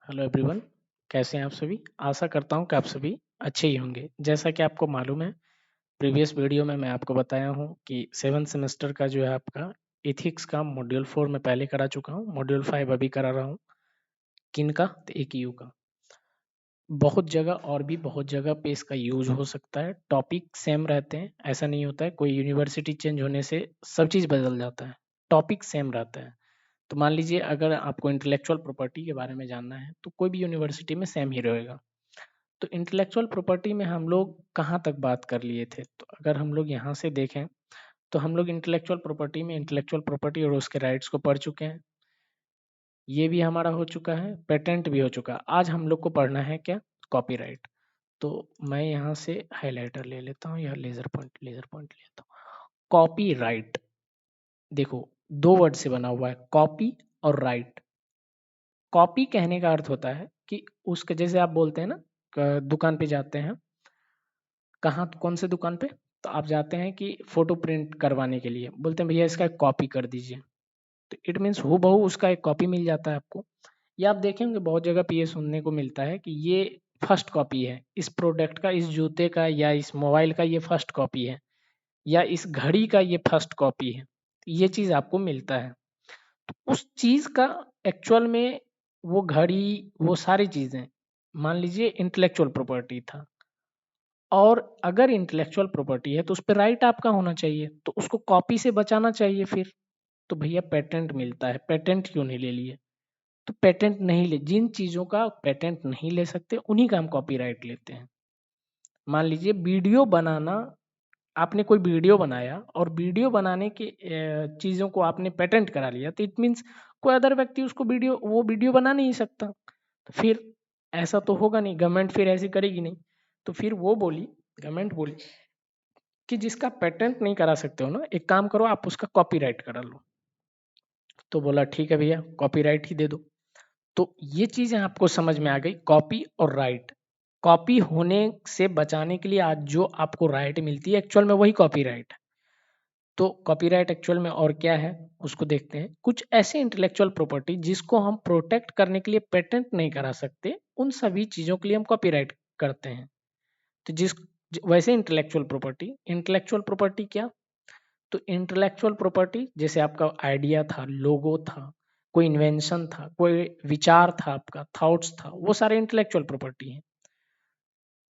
Hello everyone. कैसे हैं आप सभी? आशा करता हूं कि आप सभी अच्छे ही होंगे। जैसा कि आपको मालूम है, प्रीवियस वीडियो में मैं आपको बताया हूं कि 7th सेमेस्टर का जो है आपका एथिक्स का मॉड्यूल 4 में पहले करा चुका हूं, मॉड्यूल 5 अभी करा रहा हूं। किन का? तो AQU का। बहुत जगह और भी बहुत जगह पे इसका यूज हो सकता है। टॉपिक सेम रहते हैं, ऐसा नहीं होता है। कोई यूनिवर्सिटी चेंज होने से सब चीज़ बदल जाता है। टॉपिक सेम रहता है। तो मान लीजिए अगर आपको इंटेलेक्चुअल प्रॉपर्टी के बारे में जानना है तो कोई भी यूनिवर्सिटी में सेम ही रहेगा। तो इंटेलेक्चुअल प्रॉपर्टी में हम लोग कहाँ तक बात कर लिए थे? तो अगर हम लोग यहाँ से देखें तो हम लोग इंटेलेक्चुअल प्रॉपर्टी में इंटेलेक्चुअल प्रॉपर्टी और उसके राइट्स को पढ़ चुके हैं। ये भी हमारा हो चुका है, पेटेंट भी हो चुका है। आज हम लोग को पढ़ना है क्या? कॉपीराइट। तो मैं यहाँ से हाइलाइटर ले लेता हूँ या लेजर पॉइंट लेता हूँ। कॉपीराइट देखो, दो वर्ड से बना हुआ है, कॉपी और राइट। कॉपी कहने का अर्थ होता है कि उसके जैसे आप बोलते हैं ना, दुकान पे जाते हैं। कहाँ? कौन से दुकान पे? तो आप जाते हैं कि फोटो प्रिंट करवाने के लिए, बोलते हैं भैया इसका एक कॉपी कर दीजिए। तो इट मीन्स हूबहू उसका एक कॉपी मिल जाता है आपको। या आप देखेंगे बहुत जगह पे ये सुनने को मिलता है कि ये फर्स्ट कॉपी है, इस प्रोडक्ट का, इस जूते का या इस मोबाइल का ये फर्स्ट कॉपी है, या इस घड़ी का ये फर्स्ट कॉपी है। ये चीज़ आपको मिलता है। तो उस चीज़ का एक्चुअल में, वो घड़ी, वो सारी चीज़ें मान लीजिए इंटेलेक्चुअल प्रॉपर्टी था। और अगर इंटेलेक्चुअल प्रॉपर्टी है तो उस पे राइट आपका होना चाहिए, तो उसको कॉपी से बचाना चाहिए फिर। तो भैया पेटेंट मिलता है, पेटेंट क्यों नहीं ले लिए? तो पेटेंट नहीं ले, जिन चीज़ों का पेटेंट नहीं ले सकते उन्हीं का हम कॉपीराइट लेते हैं। मान लीजिए वीडियो बनाना, आपने कोई वीडियो बनाया और वीडियो बनाने की चीज़ों को आपने पेटेंट करा लिया, तो इट मीन्स कोई अदर व्यक्ति उसको वो वीडियो बना नहीं सकता। तो फिर ऐसा तो होगा नहीं, गवर्नमेंट फिर ऐसी करेगी नहीं। तो फिर वो बोली, गवर्नमेंट बोली कि जिसका पेटेंट नहीं करा सकते हो ना, एक काम करो आप उसका कॉपीराइट करा लो। तो बोला ठीक है भैया, कॉपीराइट ही दे दो। तो ये चीज़ें आपको समझ में आ गई, कॉपी और राइट। कॉपी होने से बचाने के लिए आज जो आपको राइट मिलती है, एक्चुअल में वही कॉपीराइट है। तो कॉपीराइट एक्चुअल में और क्या है, उसको देखते हैं। कुछ ऐसे इंटेलेक्चुअल प्रॉपर्टी जिसको हम प्रोटेक्ट करने के लिए पेटेंट नहीं करा सकते, उन सभी चीज़ों के लिए हम कॉपीराइट करते हैं। तो वैसे इंटेलेक्चुअल प्रॉपर्टी क्या? तो इंटेलेक्चुअल प्रॉपर्टी जैसे आपका आइडिया था, लोगो था, कोई इन्वेंशन था, कोई विचार था, आपका थॉट्स था, वो सारे इंटेलेक्चुअल प्रॉपर्टी हैं।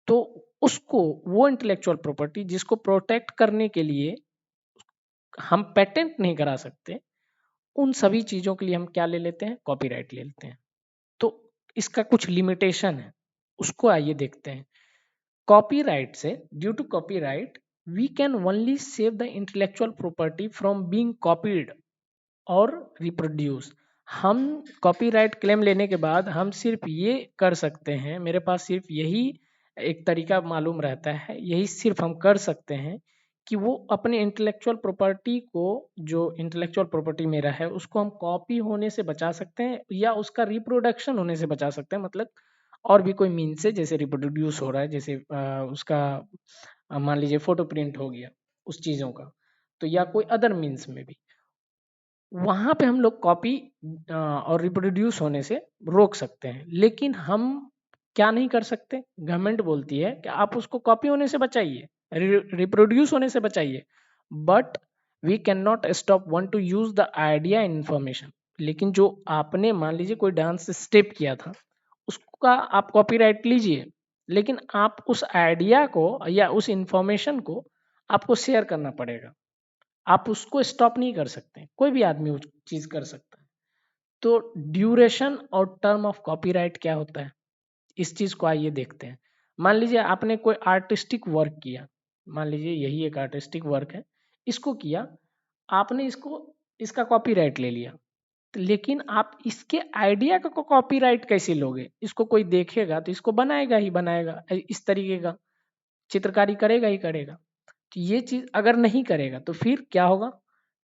तो उसको, वो इंटेलेक्चुअल प्रॉपर्टी जिसको प्रोटेक्ट करने के लिए हम पेटेंट नहीं करा सकते, उन सभी चीज़ों के लिए हम क्या ले लेते हैं? कॉपीराइट ले लेते हैं। तो इसका कुछ लिमिटेशन है, उसको आइए देखते हैं। कॉपीराइट से, due to copyright we can only save the intellectual property from being copied और रिप्रोड्यूस। हम कॉपीराइट क्लेम लेने के बाद हम सिर्फ ये कर सकते हैं, मेरे पास सिर्फ यही एक तरीका मालूम रहता है, यही सिर्फ हम कर सकते हैं कि वो अपने इंटेलेक्चुअल प्रॉपर्टी को, जो इंटेलेक्चुअल प्रॉपर्टी मेरा है, उसको हम कॉपी होने से बचा सकते हैं या उसका रिप्रोडक्शन होने से बचा सकते हैं। मतलब और भी कोई मीन से, जैसे रिप्रोड्यूस हो रहा है, जैसे उसका मान लीजिए फोटो प्रिंट हो गया उस चीज़ों का, तो या कोई अदर मीन्स में भी वहाँ पे हम लोग कॉपी और रिप्रोड्यूस होने से रोक सकते हैं। लेकिन हम क्या नहीं कर सकते? गवर्नमेंट बोलती है कि आप उसको कॉपी होने से बचाइए, रिप्रोड्यूस होने से बचाइए, but we can not stop one to use the idea information. लेकिन जो आपने मान लीजिए कोई डांस स्टेप किया था, उसका आप कॉपीराइट लीजिए, लेकिन आप उस आइडिया को या उस इंफॉर्मेशन को आपको शेयर करना पड़ेगा। आप उसको स्टॉप नहीं कर सकते, कोई भी आदमी वो चीज कर सकता है। तो ड्यूरेशन और टर्म ऑफ कॉपीराइट क्या होता है, इस चीज को आइए देखते हैं। मान लीजिए आपने कोई आर्टिस्टिक वर्क किया, मान लीजिए यही एक आर्टिस्टिक वर्क है, इसको किया आपने, इसको, इसका कॉपीराइट ले लिया। लेकिन आप इसके आइडिया का कॉपीराइट कैसे लोगे? इसको कोई देखेगा तो इसको बनाएगा ही बनाएगा, इस तरीके का चित्रकारी करेगा ही करेगा। तो ये चीज अगर नहीं करेगा तो फिर क्या होगा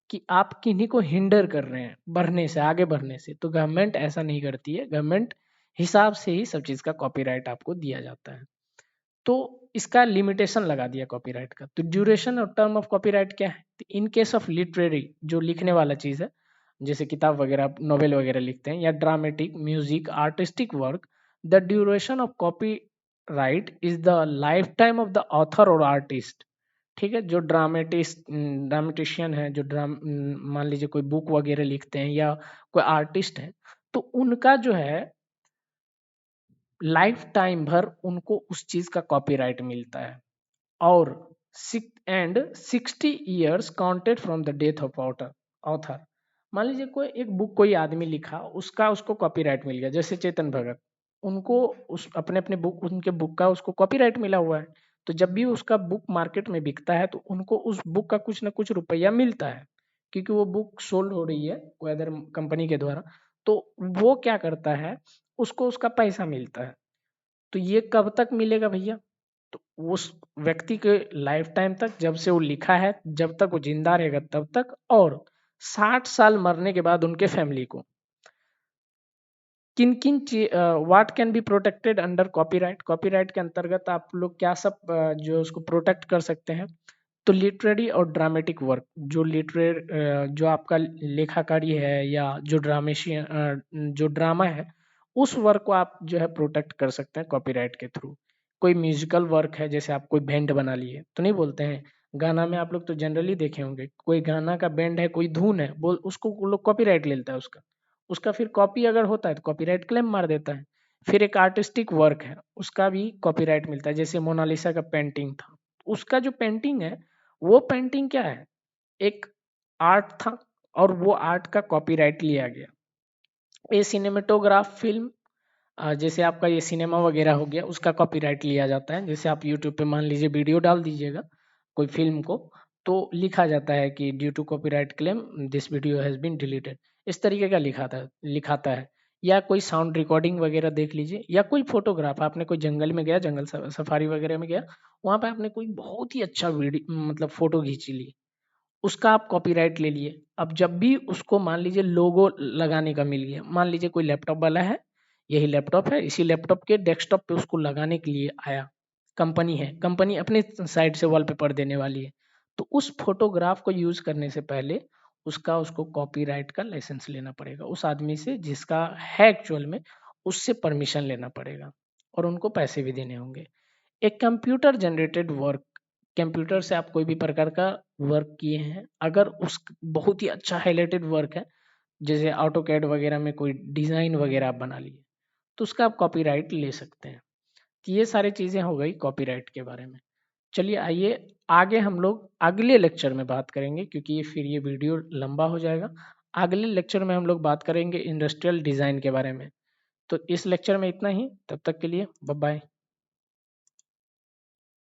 कि आप किन्हीं को हिंडर कर रहे हैं बढ़ने से, आगे बढ़ने से। तो गवर्नमेंट ऐसा नहीं करती है, गवर्नमेंट हिसाब से ही सब चीज का कॉपीराइट आपको दिया जाता है। तो इसका लिमिटेशन लगा दिया कॉपीराइट का। तो ड्यूरेशन और टर्म ऑफ कॉपीराइट क्या है? इन केस ऑफ लिटरेरी, जो लिखने वाला चीज है, जैसे किताब वगैरह, नोवेल वगैरह लिखते हैं, या dramatic, music, artistic work, the duration of copy right is the life time of the author और आर्टिस्ट। ठीक है, जो ड्रामेटिशियन है, जो मान लीजिए कोई बुक वगैरह लिखते हैं या कोई आर्टिस्ट है, तो उनका जो है लाइफ टाइम भर उनको उस चीज का कॉपीराइट मिलता है। और 60 years counted from the death of author. मान लीजिए कोई एक बुक कोई आदमी लिखा, उसका उसको कॉपीराइट मिल गया, जैसे चेतन भगत, उनको उस अपने अपने बुक, उनके बुक का उसको कॉपीराइट मिला हुआ है। तो जब भी उसका बुक मार्केट में बिकता है तो उनको उस बुक का कुछ ना कुछ रुपया मिलता है, क्योंकि वो बुक सोल्ड हो रही है कोई अदर कंपनी के द्वारा। तो वो क्या करता है, उसको उसका पैसा मिलता है। तो ये कब तक मिलेगा भैया? तो उस व्यक्ति के लाइफ टाइम तक, जब से वो लिखा है, जब तक वो जिंदा रहेगा तब तक, और 60 साल मरने के बाद उनके फैमिली को। किन किन what can be protected under copyright? Copyright के अंतर्गत आप लोग क्या सब जो उसको प्रोटेक्ट कर सकते हैं? तो लिटरेरी और ड्रामेटिक वर्क, जो जो आपका लेखाकारी है या जो जो ड्रामा है, उस वर्क को आप जो है प्रोटेक्ट कर सकते हैं कॉपीराइट के थ्रू। कोई म्यूजिकल वर्क है, जैसे आप कोई बैंड बना लिए, तो नहीं बोलते हैं गाना में, आप लोग तो जनरली देखे होंगे, कोई गाना का बैंड है, कोई धुन है, बोल उसको वो लोग कॉपीराइट ले लेता है उसका। उसका फिर कॉपी अगर होता है तो कॉपीराइट क्लेम मार देता है। फिर एक आर्टिस्टिक वर्क है, उसका भी कॉपीराइट मिलता है, जैसे मोनालिसा का पेंटिंग था, उसका जो पेंटिंग है, वो पेंटिंग क्या है, एक आर्ट था, और वो आर्ट का कॉपीराइट लिया गया। ये सिनेमेटोग्राफ फिल्म, जैसे आपका ये सिनेमा वगैरह हो गया, उसका कॉपीराइट लिया जाता है। जैसे आप यूट्यूब पे मान लीजिए वीडियो डाल दीजिएगा कोई फिल्म को, तो लिखा जाता है कि due to copyright claim this video has been deleted, इस तरीके का लिखाता है। या कोई साउंड रिकॉर्डिंग वगैरह देख लीजिए, या कोई फोटोग्राफ, आपने कोई जंगल में गया, जंगल सफारी वगैरह में गया, वहां पे आपने कोई बहुत ही अच्छा वीडियो मतलब फोटो खींच ली, उसका आप कॉपीराइट ले लिए। अब जब भी उसको मान लीजिए लोगो लगाने का मिल गया, मान लीजिए कोई लैपटॉप वाला है, यही लैपटॉप है, इसी लैपटॉप के डेस्कटॉप पे उसको लगाने के लिए आया, कंपनी है, कंपनी अपने साइड से वॉलपेपर देने वाली है, तो उस फोटोग्राफ को यूज करने से पहले उसको कॉपीराइट का लाइसेंस लेना पड़ेगा, उस आदमी से जिसका है एक्चुअल में, उससे परमिशन लेना पड़ेगा, और उनको पैसे भी देने होंगे। एक कंप्यूटर जनरेटेड वर्क, कंप्यूटर से आप कोई भी प्रकार का वर्क किए हैं, अगर उस बहुत ही अच्छा हाईलाइटेड वर्क है, जैसे ऑटो कैड वगैरह में कोई डिजाइन वगैरह आप बना लिए, तो उसका आप कॉपीराइट ले सकते हैं। तो ये सारी चीजें हो गई कॉपीराइट के बारे में। चलिए आइए आगे हम लोग अगले लेक्चर में बात करेंगे, क्योंकि ये फिर ये वीडियो लंबा हो जाएगा। अगले लेक्चर में हम लोग बात करेंगे इंडस्ट्रियल डिजाइन के बारे में। तो इस लेक्चर में इतना ही, तब तक के लिए बाय बाय।